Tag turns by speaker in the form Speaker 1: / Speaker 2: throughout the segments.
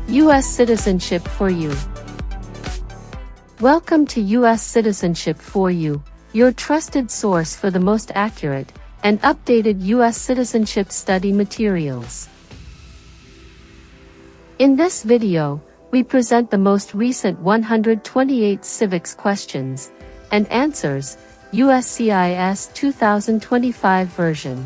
Speaker 1: U.S. Citizenship for You. Welcome to U.S. Citizenship for You, your trusted source for the most accurate and updated U.S. citizenship study materials. In this video, we present the most recent 128 civics questions and answers, USCIS 2025 version.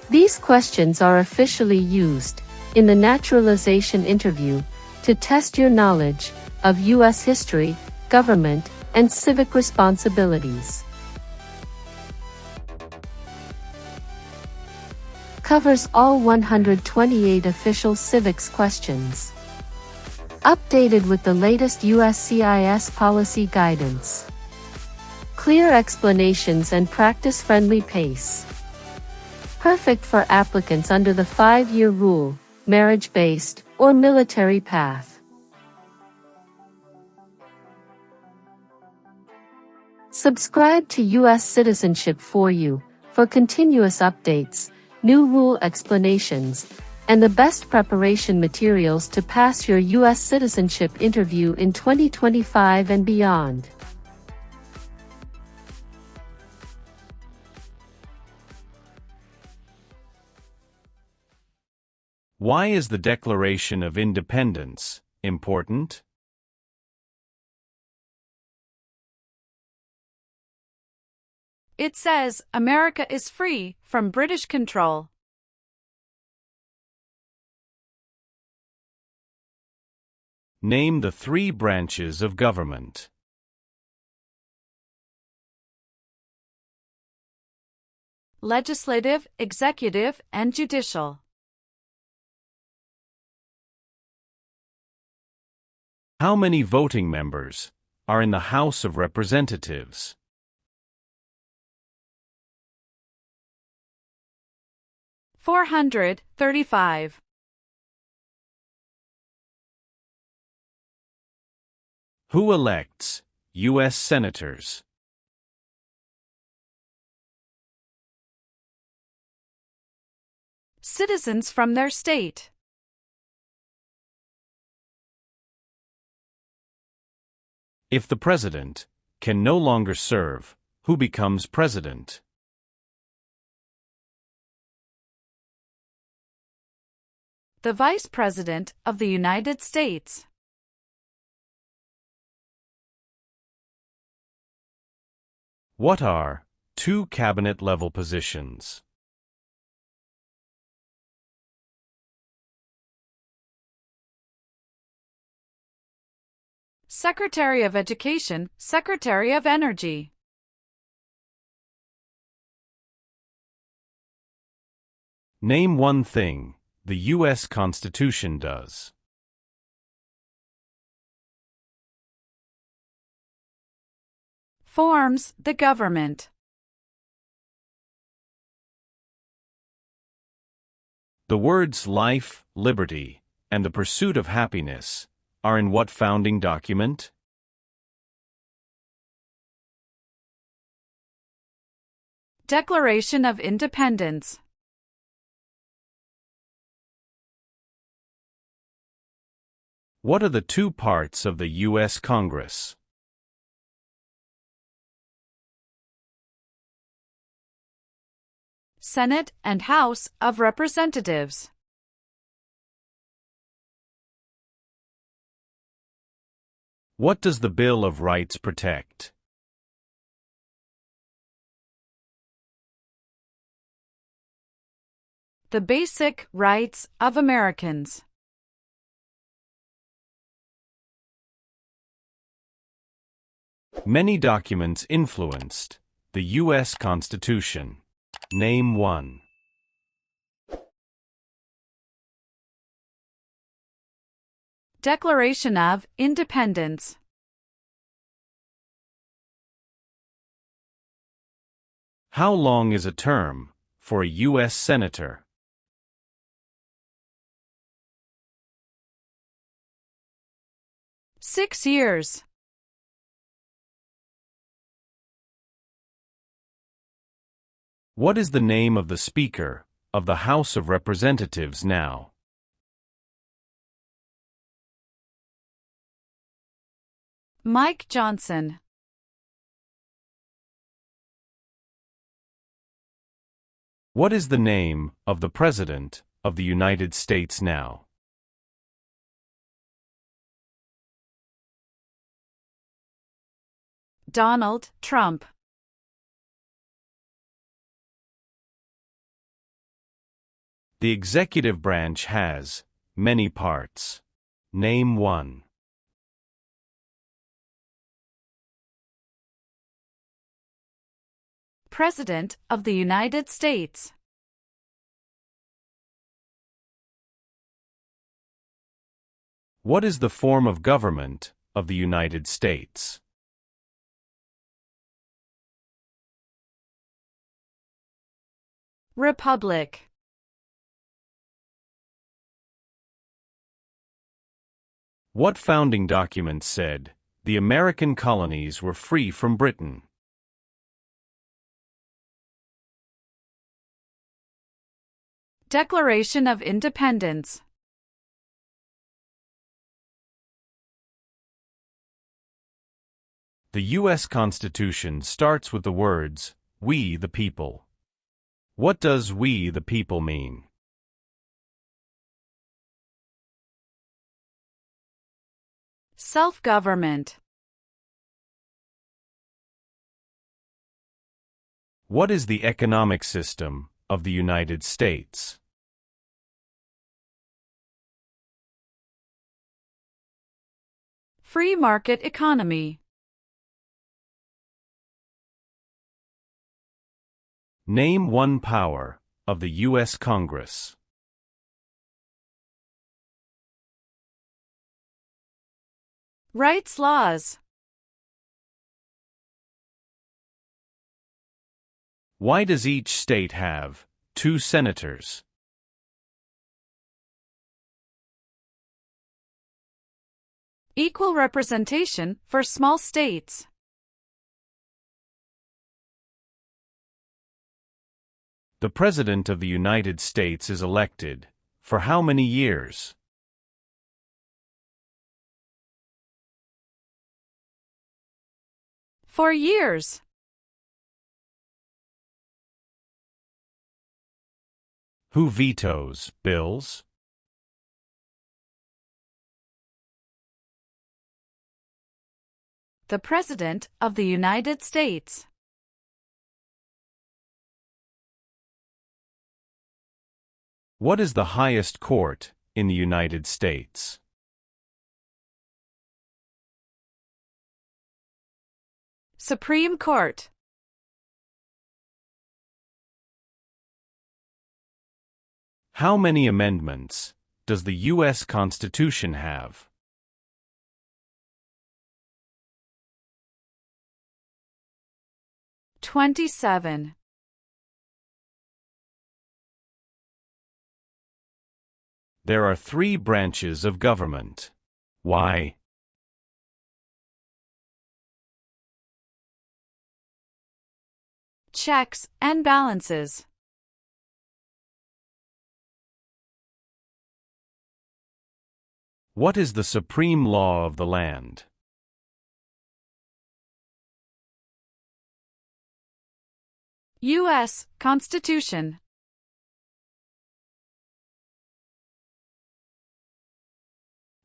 Speaker 1: These questions are officially used in the naturalization interview to test your knowledge of U.S. history, government, and civic responsibilities. Covers all 128 official civics questions. Updated with the latest USCIS policy guidance. Clear explanations and practice-friendly pace. Perfect for applicants under the 5-year rule, marriage-based, or military path. Subscribe to U.S. Citizenship for You for continuous updates, new rule explanations, and the best preparation materials to pass your U.S. citizenship interview in 2025 and beyond.
Speaker 2: Why is the Declaration of Independence important?
Speaker 3: It says, America is free from British control.
Speaker 2: Name the 3 branches of government.
Speaker 3: Legislative, executive, and judicial.
Speaker 2: How many voting members are in the House of Representatives?
Speaker 3: $435.
Speaker 2: Who elects U.S. senators?
Speaker 3: Citizens from their state.
Speaker 2: If the president can no longer serve, who becomes president?
Speaker 3: The Vice President of the United States.
Speaker 2: What are 2 cabinet-level positions?
Speaker 3: Secretary of Education, Secretary of Energy.
Speaker 2: Name one thing the U.S. Constitution does.
Speaker 3: Forms the government.
Speaker 2: The words life, liberty, and the pursuit of happiness are in what founding document?
Speaker 3: Declaration of Independence.
Speaker 2: What are the 2 parts of the U.S. Congress?
Speaker 3: Senate and House of Representatives.
Speaker 2: What does the Bill of Rights protect?
Speaker 3: The basic rights of Americans.
Speaker 2: Many documents influenced the U.S. Constitution. Name one.
Speaker 3: Declaration of Independence.
Speaker 2: How long is a term for a U.S. Senator?
Speaker 3: 6 years.
Speaker 2: What is the name of the Speaker of the House of Representatives now?
Speaker 3: Mike Johnson.
Speaker 2: What is the name of the President of the United States now?
Speaker 3: Donald Trump.
Speaker 2: The executive branch has many parts. Name one.
Speaker 3: President of the United States.
Speaker 2: What is the form of government of the United States?
Speaker 3: Republic.
Speaker 2: What founding document said the American colonies were free from Britain?
Speaker 3: Declaration of Independence.
Speaker 2: The U.S. Constitution starts with the words, "We the people." What does "we the people" mean?
Speaker 3: Self-government.
Speaker 2: What is the economic system of the United States?
Speaker 3: Free market economy.
Speaker 2: Name one power of the U.S. Congress.
Speaker 3: Rights laws.
Speaker 2: Why does each state have 2 senators?
Speaker 3: Equal representation for small states.
Speaker 2: The President of the United States is elected for how many years?
Speaker 3: For years.
Speaker 2: Who vetoes bills?
Speaker 3: The President of the United States.
Speaker 2: What is the highest court in the United States?
Speaker 3: Supreme Court.
Speaker 2: How many amendments does the U.S. Constitution have?
Speaker 3: $27.
Speaker 2: There are 3 branches of government. Why?
Speaker 3: Checks and balances.
Speaker 2: What is the supreme law of the land?
Speaker 3: U.S. Constitution.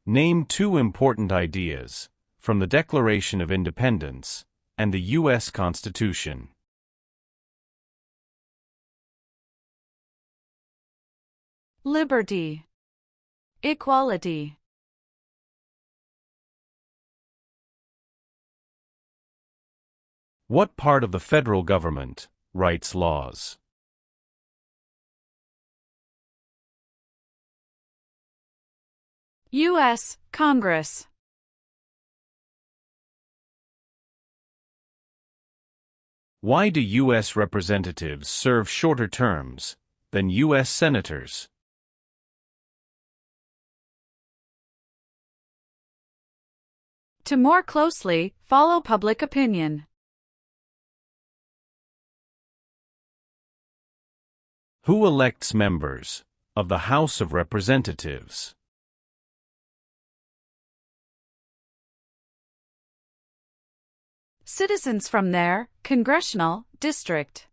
Speaker 2: Name 2 important ideas from the Declaration of Independence and the U.S. Constitution.
Speaker 3: Liberty. Equality.
Speaker 2: What part of the federal government writes laws?
Speaker 3: U.S. Congress.
Speaker 2: Why do U.S. representatives serve shorter terms than U.S. senators?
Speaker 3: To more closely follow public opinion.
Speaker 2: Who elects members of the House of Representatives?
Speaker 3: citizens from their congressional district.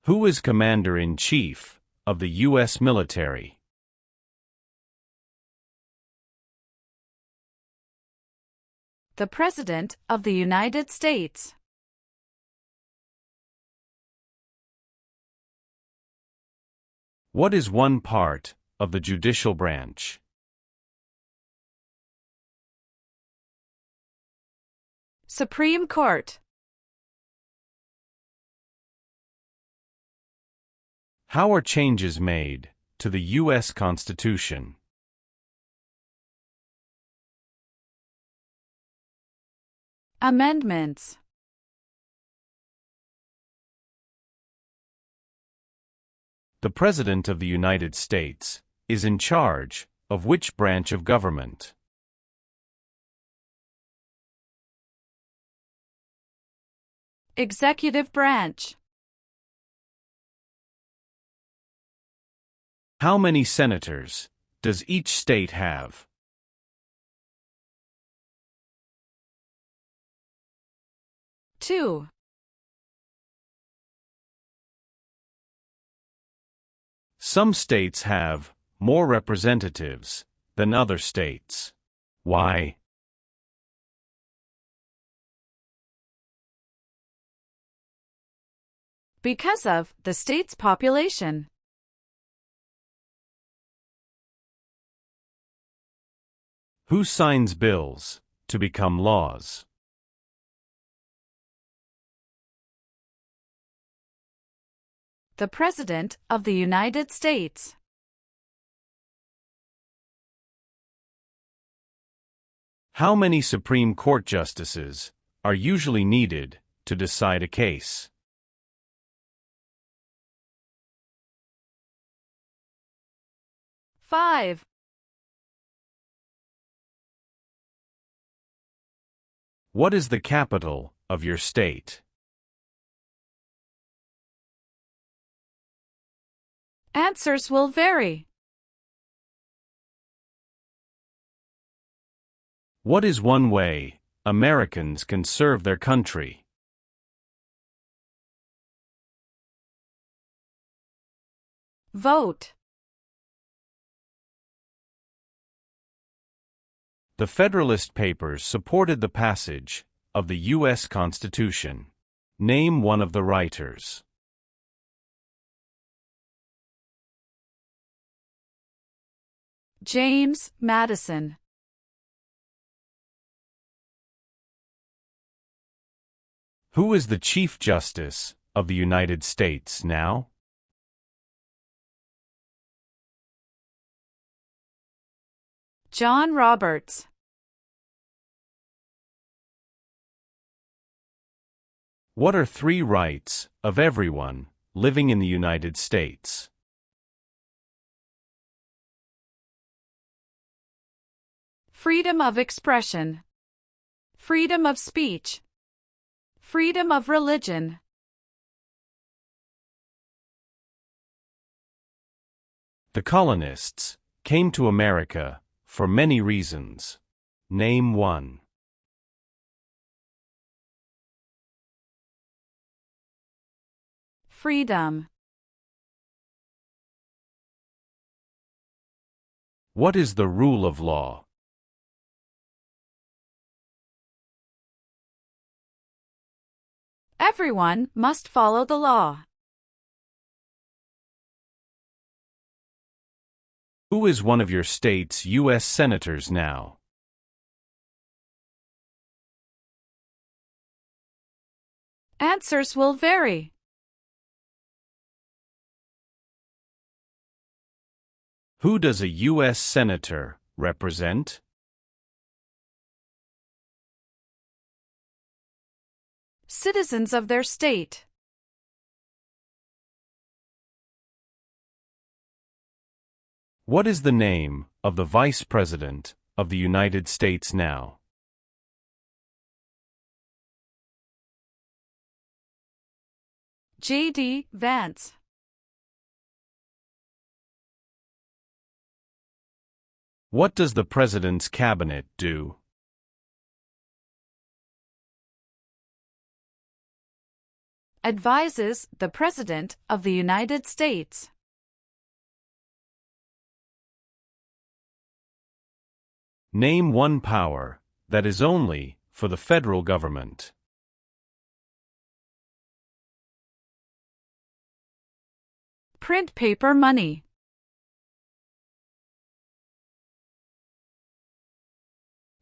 Speaker 2: Who is Commander-in-Chief of the U.S. military?
Speaker 3: The President of the United States.
Speaker 2: What is one part of the judicial branch?
Speaker 3: Supreme Court.
Speaker 2: How are changes made to the U.S. Constitution?
Speaker 3: Amendments.
Speaker 2: The President of the United States is in charge of which branch of government?
Speaker 3: Executive branch.
Speaker 2: How many senators does each state have?
Speaker 3: Two.
Speaker 2: Some states have more representatives than other states. Why?
Speaker 3: Because of the state's population.
Speaker 2: Who signs bills to become laws?
Speaker 3: The President of the United States.
Speaker 2: How many Supreme Court justices are usually needed to decide a case?
Speaker 3: Five.
Speaker 2: What is the capital of your state?
Speaker 3: Answers will vary.
Speaker 2: What is one way Americans can serve their country?
Speaker 3: Vote.
Speaker 2: The Federalist Papers supported the passage of the U.S. Constitution. Name one of the writers.
Speaker 3: James Madison.
Speaker 2: Who is the Chief Justice of the United States now?
Speaker 3: John Roberts.
Speaker 2: What are three rights of everyone living in the United States?
Speaker 3: Freedom of expression. Freedom of speech. Freedom of religion.
Speaker 2: The colonists came to America for many reasons. Name one.
Speaker 3: Freedom.
Speaker 2: What is the rule of law?
Speaker 3: Everyone must follow the law.
Speaker 2: Who is one of your state's U.S. senators now?
Speaker 3: Answers will vary.
Speaker 2: Who does a U.S. senator represent?
Speaker 3: Citizens of their state.
Speaker 2: What is the name of the Vice President of the United States now?
Speaker 3: J.D. Vance.
Speaker 2: What does the President's Cabinet do?
Speaker 3: Advises the President of the United States.
Speaker 2: Name one power that is only for the federal government.
Speaker 3: Print paper money.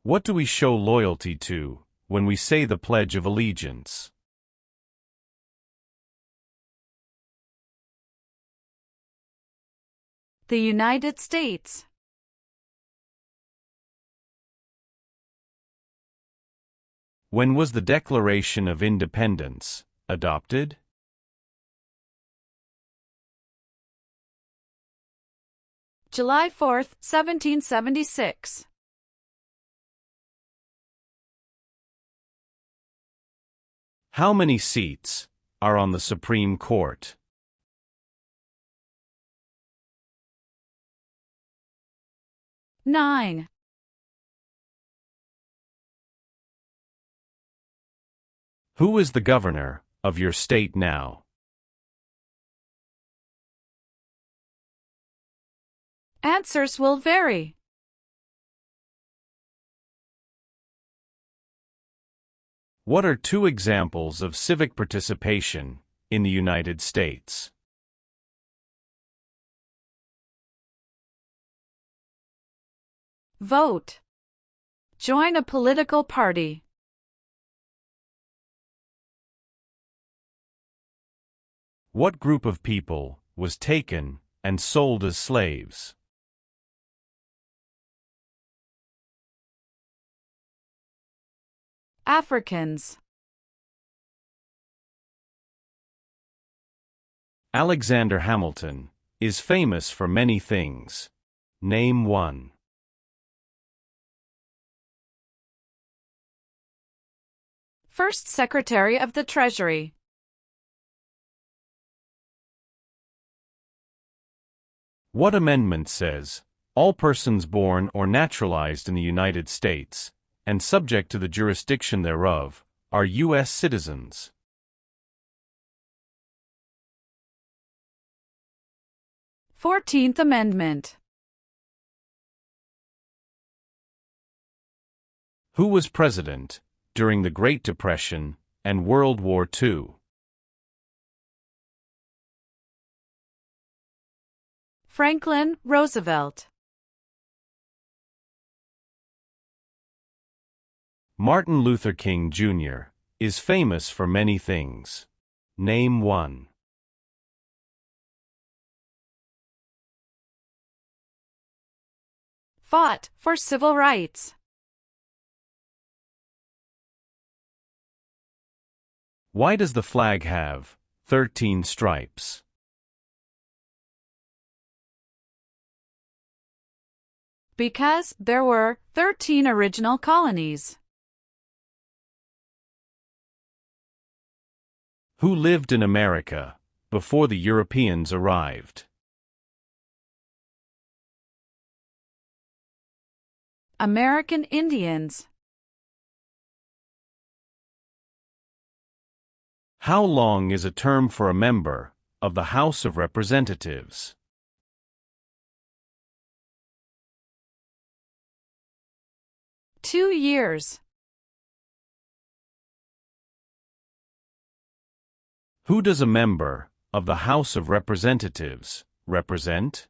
Speaker 2: What do we show loyalty to when we say the Pledge of Allegiance?
Speaker 3: The United States.
Speaker 2: When was the Declaration of Independence adopted?
Speaker 3: July 4, 1776.
Speaker 2: How many seats are on the Supreme Court?
Speaker 3: Nine.
Speaker 2: Who is the governor of your state now?
Speaker 3: Answers will vary.
Speaker 2: What are two examples of civic participation in the United States?
Speaker 3: Vote. Join a political party.
Speaker 2: What group of people was taken and sold as slaves?
Speaker 3: Africans.
Speaker 2: Alexander Hamilton is famous for many things. Name one.
Speaker 3: First Secretary of the Treasury.
Speaker 2: What amendment says, all persons born or naturalized in the United States, and subject to the jurisdiction thereof, are U.S. citizens?
Speaker 3: 14th Amendment.
Speaker 2: Who was president during the Great Depression and World War II?
Speaker 3: Franklin Roosevelt.
Speaker 2: Martin Luther King Jr. is famous for many things. Name one.
Speaker 3: Fought for civil rights.
Speaker 2: Why does the flag have 13 stripes?
Speaker 3: Because there were 13 original colonies.
Speaker 2: Who lived in America before the Europeans arrived?
Speaker 3: American Indians.
Speaker 2: How long is a term for a member of the House of Representatives?
Speaker 3: Two years.
Speaker 2: Who does a member of the House of Representatives represent?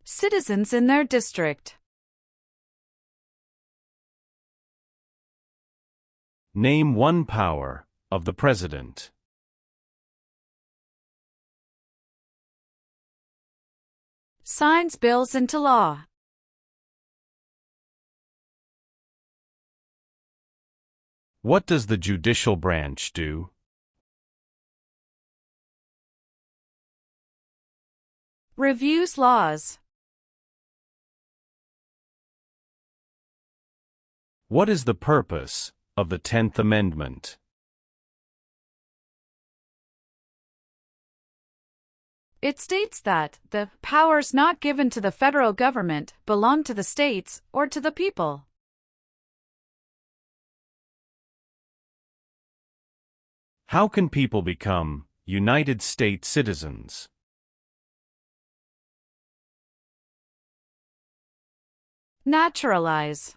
Speaker 3: Citizens in their district.
Speaker 2: Name one power of the President.
Speaker 3: Signs bills into law.
Speaker 2: What does the judicial branch do?
Speaker 3: Reviews laws.
Speaker 2: What is the purpose of the 10th Amendment?
Speaker 3: It states that the powers not given to the federal government belong to the states or to the people.
Speaker 2: How can people become United States citizens?
Speaker 3: Naturalize.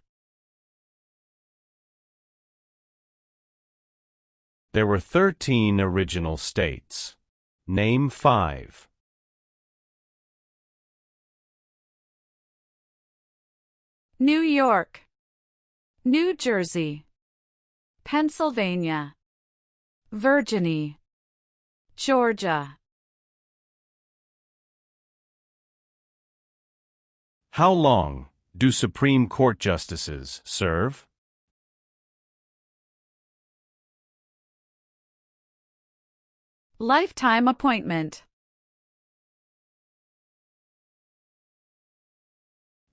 Speaker 2: There were 13 original states. Name 5.
Speaker 3: New York, New Jersey, Pennsylvania, Virginia, Georgia.
Speaker 2: How long do Supreme Court justices serve?
Speaker 3: Lifetime appointment.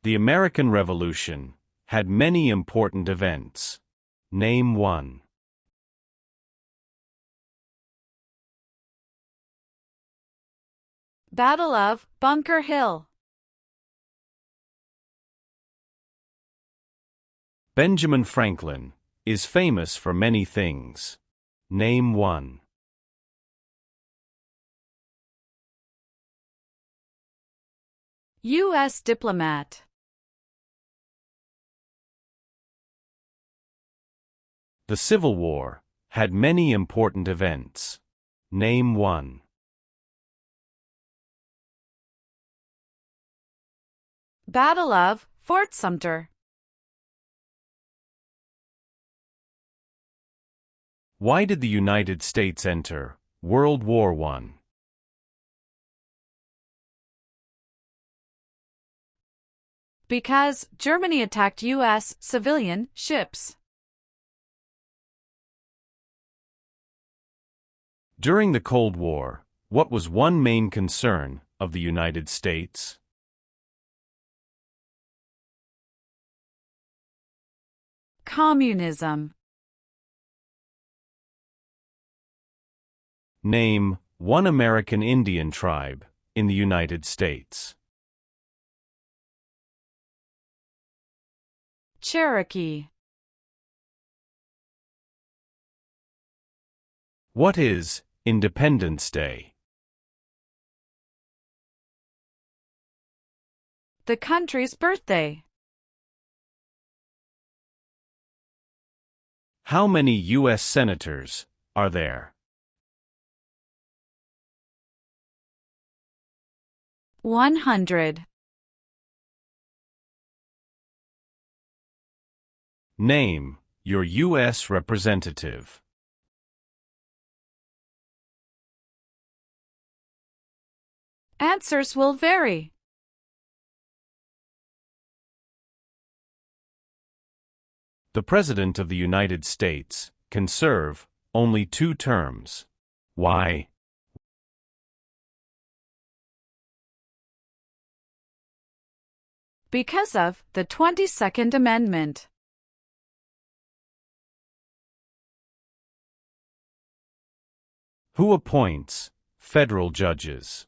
Speaker 2: The American Revolution had many important events. Name 1.
Speaker 3: Battle of Bunker Hill.
Speaker 2: Benjamin Franklin is famous for many things. Name 1.
Speaker 3: U.S. diplomat.
Speaker 2: The Civil War had many important events. Name 1.
Speaker 3: Battle of Fort Sumter.
Speaker 2: Why did the United States enter World War I?
Speaker 3: Because Germany attacked U.S. civilian ships.
Speaker 2: During the Cold War, what was one main concern of the United States?
Speaker 3: Communism.
Speaker 2: Name one American Indian tribe in the United States.
Speaker 3: Cherokee.
Speaker 2: What is Independence Day?
Speaker 3: The country's birthday.
Speaker 2: How many U.S. senators are there?
Speaker 3: 100.
Speaker 2: Name your U.S. representative.
Speaker 3: Answers will vary.
Speaker 2: The President of the United States can serve only 2 terms. Why?
Speaker 3: Because of the 22nd Amendment.
Speaker 2: Who appoints federal judges?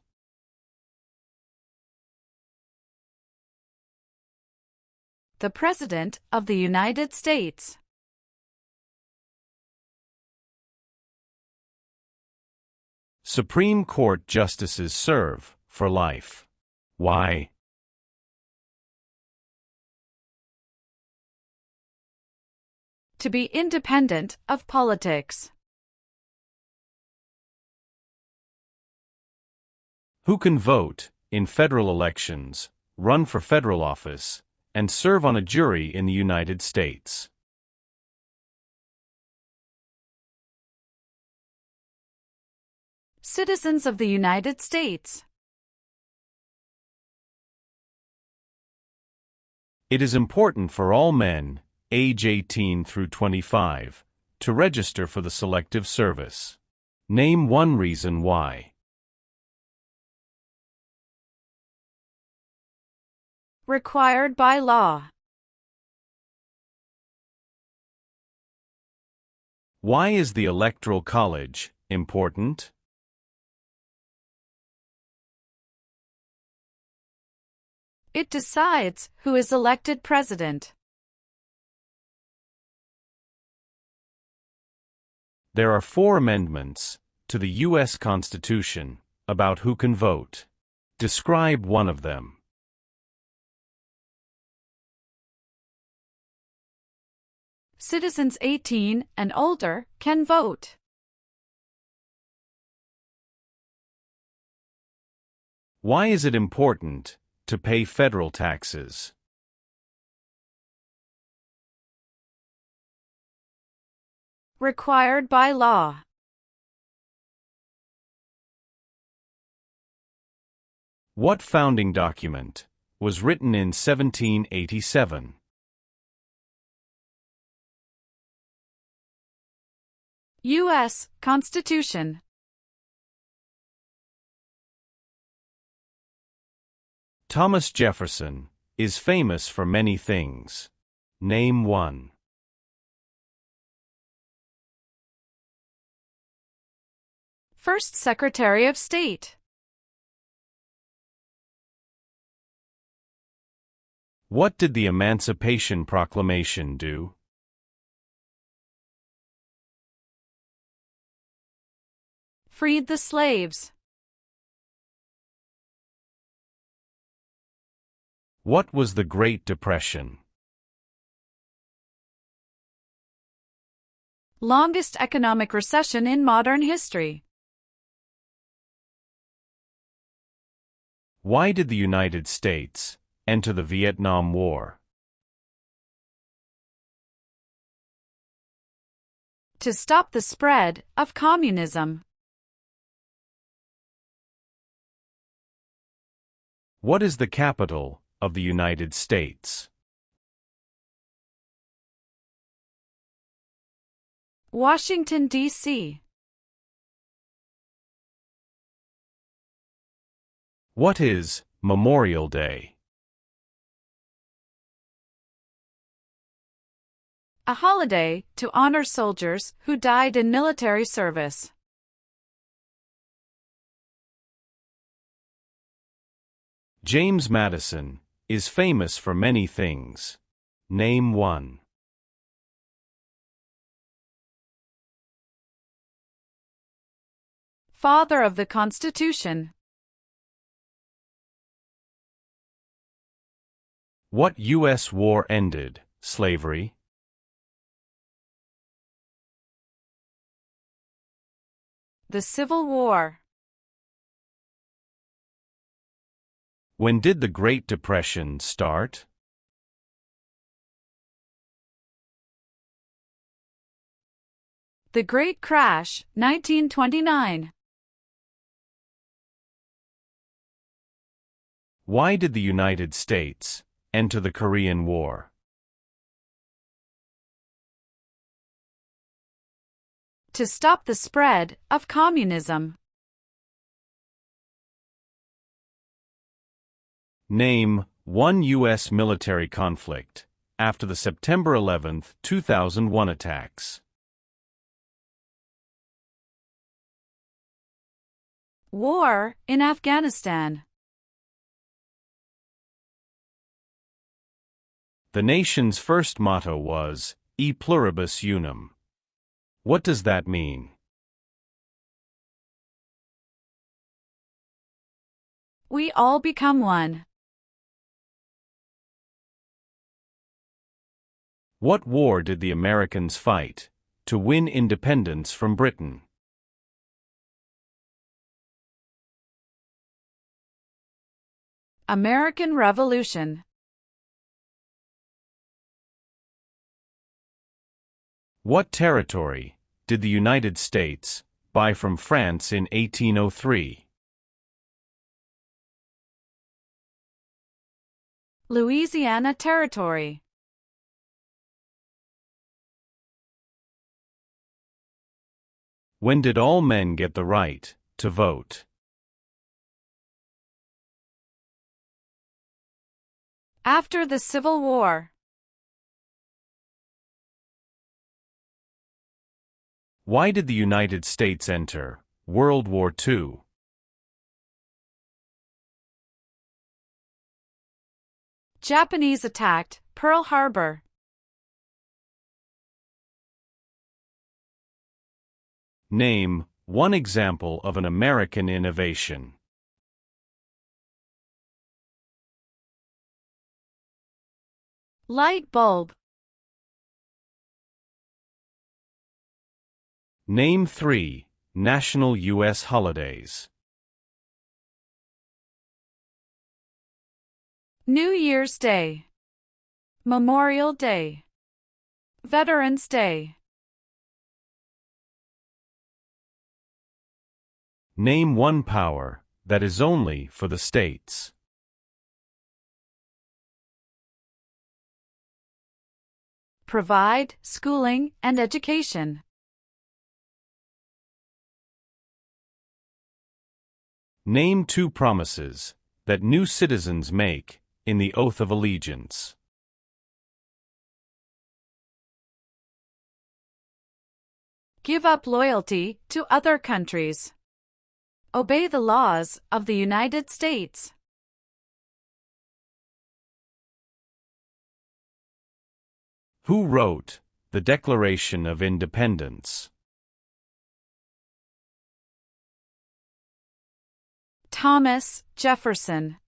Speaker 3: The President of the United States.
Speaker 2: Supreme Court justices serve for life. Why?
Speaker 3: To be independent of politics.
Speaker 2: Who can vote in federal elections, run for federal office, and serve on a jury in the United States?
Speaker 3: Citizens of the United States.
Speaker 2: It is important for all men, age 18 through 25, to register for the Selective Service. Name one reason why.
Speaker 3: Required by law.
Speaker 2: Why is the Electoral College important?
Speaker 3: It decides who is elected president.
Speaker 2: There are 4 amendments to the U.S. Constitution about who can vote. Describe one of them.
Speaker 3: Citizens 18 and older can vote.
Speaker 2: Why is it important to pay federal taxes?
Speaker 3: Required by law.
Speaker 2: What founding document was written in 1787?
Speaker 3: U.S. Constitution.
Speaker 2: Thomas Jefferson is famous for many things. Name one.
Speaker 3: First Secretary of State.
Speaker 2: What did the Emancipation Proclamation do?
Speaker 3: Freed the slaves.
Speaker 2: What was the Great Depression?
Speaker 3: Longest economic recession in modern history.
Speaker 2: Why did the United States enter the Vietnam War?
Speaker 3: To stop the spread of communism.
Speaker 2: What is the capital of the United States?
Speaker 3: Washington, D.C.
Speaker 2: What is Memorial Day?
Speaker 3: A holiday to honor soldiers who died in military service.
Speaker 2: James Madison is famous for many things. Name one.
Speaker 3: Father of the Constitution.
Speaker 2: What U.S. war ended slavery?
Speaker 3: The Civil War.
Speaker 2: When did the Great Depression start?
Speaker 3: The Great Crash, 1929.
Speaker 2: Why did the United States enter the Korean War?
Speaker 3: To stop the spread of communism.
Speaker 2: Name one U.S. military conflict after the September 11, 2001 attacks.
Speaker 3: War in Afghanistan.
Speaker 2: The nation's first motto was, E pluribus unum. What does that mean?
Speaker 3: We all become one.
Speaker 2: What war did the Americans fight to win independence from Britain?
Speaker 3: American Revolution.
Speaker 2: What territory did the United States buy from France in 1803?
Speaker 3: Louisiana Territory.
Speaker 2: When did all men get the right to vote?
Speaker 3: After the Civil War.
Speaker 2: Why did the United States enter World War II?
Speaker 3: Japanese attacked Pearl Harbor.
Speaker 2: Name one example of an American innovation.
Speaker 3: Light bulb.
Speaker 2: Name 3 national U.S. holidays.
Speaker 3: New Year's Day, Memorial Day, Veterans Day.
Speaker 2: Name one power that is only for the states.
Speaker 3: Provide schooling and education.
Speaker 2: Name 2 promises that new citizens make in the Oath of Allegiance.
Speaker 3: Give up loyalty to other countries. Obey the laws of the United States.
Speaker 2: Who wrote the Declaration of Independence?
Speaker 3: Thomas Jefferson.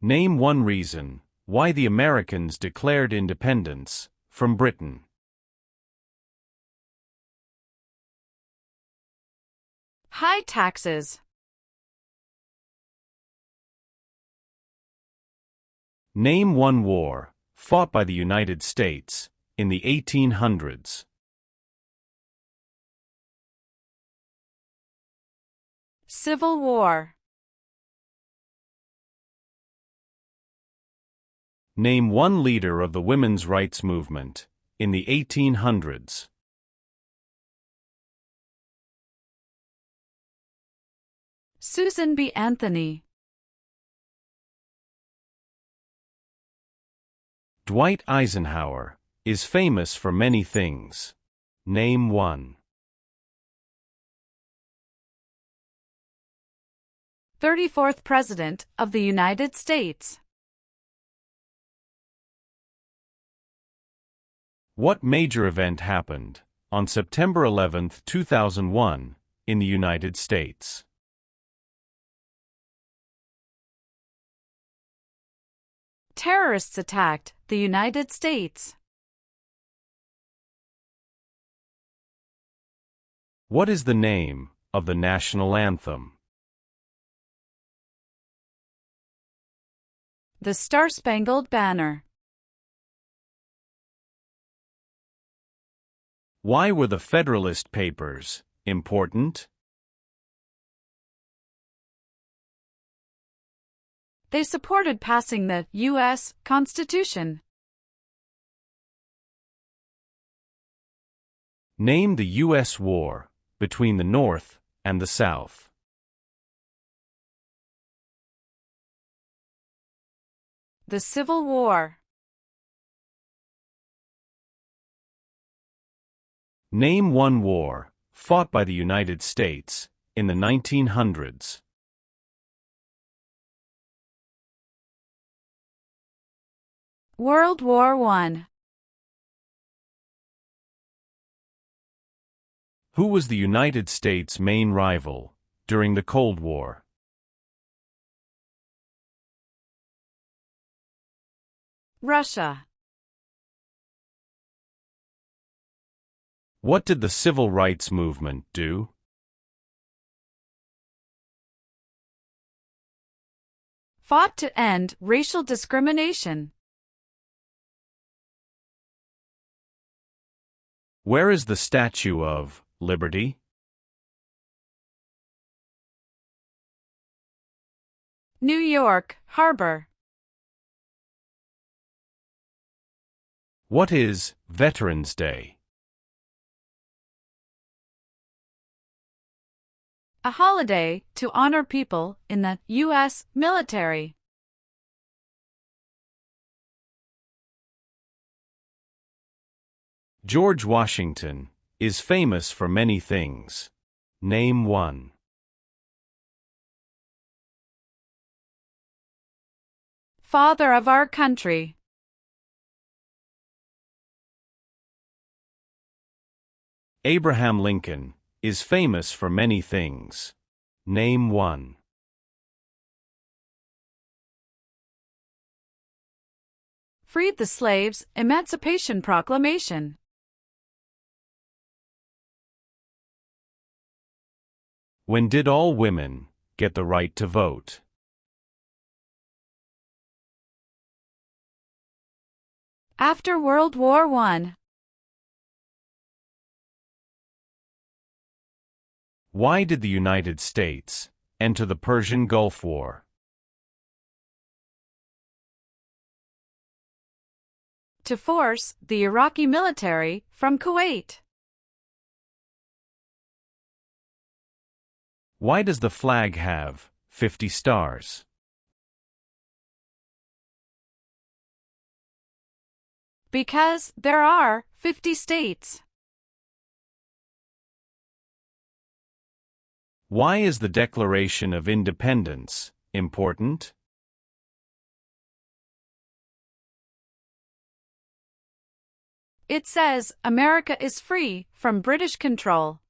Speaker 2: Name one reason why the Americans declared independence from Britain.
Speaker 3: High taxes.
Speaker 2: Name one war fought by the United States in the 1800s.
Speaker 3: Civil War.
Speaker 2: Name one leader of the women's rights movement in the 1800s.
Speaker 3: Susan B. Anthony.
Speaker 2: Dwight Eisenhower is famous for many things. Name one.
Speaker 3: 34th President of the United States.
Speaker 2: What major event happened on September 11, 2001, in the United States?
Speaker 3: Terrorists attacked the United States.
Speaker 2: What is the name of the national anthem?
Speaker 3: The Star-Spangled Banner.
Speaker 2: Why were the Federalist Papers important?
Speaker 3: They supported passing the U.S. Constitution.
Speaker 2: Name the U.S. war between the North and the South.
Speaker 3: The Civil War.
Speaker 2: Name one war fought by the United States in the 1900s.
Speaker 3: World War I.
Speaker 2: Who was the United States' main rival during the Cold War?
Speaker 3: Russia.
Speaker 2: What did the Civil Rights Movement do?
Speaker 3: Fought to end racial discrimination.
Speaker 2: Where is the Statue of Liberty?
Speaker 3: New York Harbor.
Speaker 2: What is Veterans Day?
Speaker 3: A holiday to honor people in the U.S. military.
Speaker 2: George Washington is famous for many things. Name one.
Speaker 3: father of our country?
Speaker 2: Abraham Lincoln is famous for many things. Name one.
Speaker 3: Freed the slaves, Emancipation Proclamation.
Speaker 2: When did all women get the right to vote?
Speaker 3: After World War I.
Speaker 2: Why did the United States enter the Persian Gulf War?
Speaker 3: To force the Iraqi military from Kuwait.
Speaker 2: Why does the flag have 50 stars?
Speaker 3: Because there are 50 states.
Speaker 2: Why is the Declaration of Independence important?
Speaker 3: It says America is free from British control.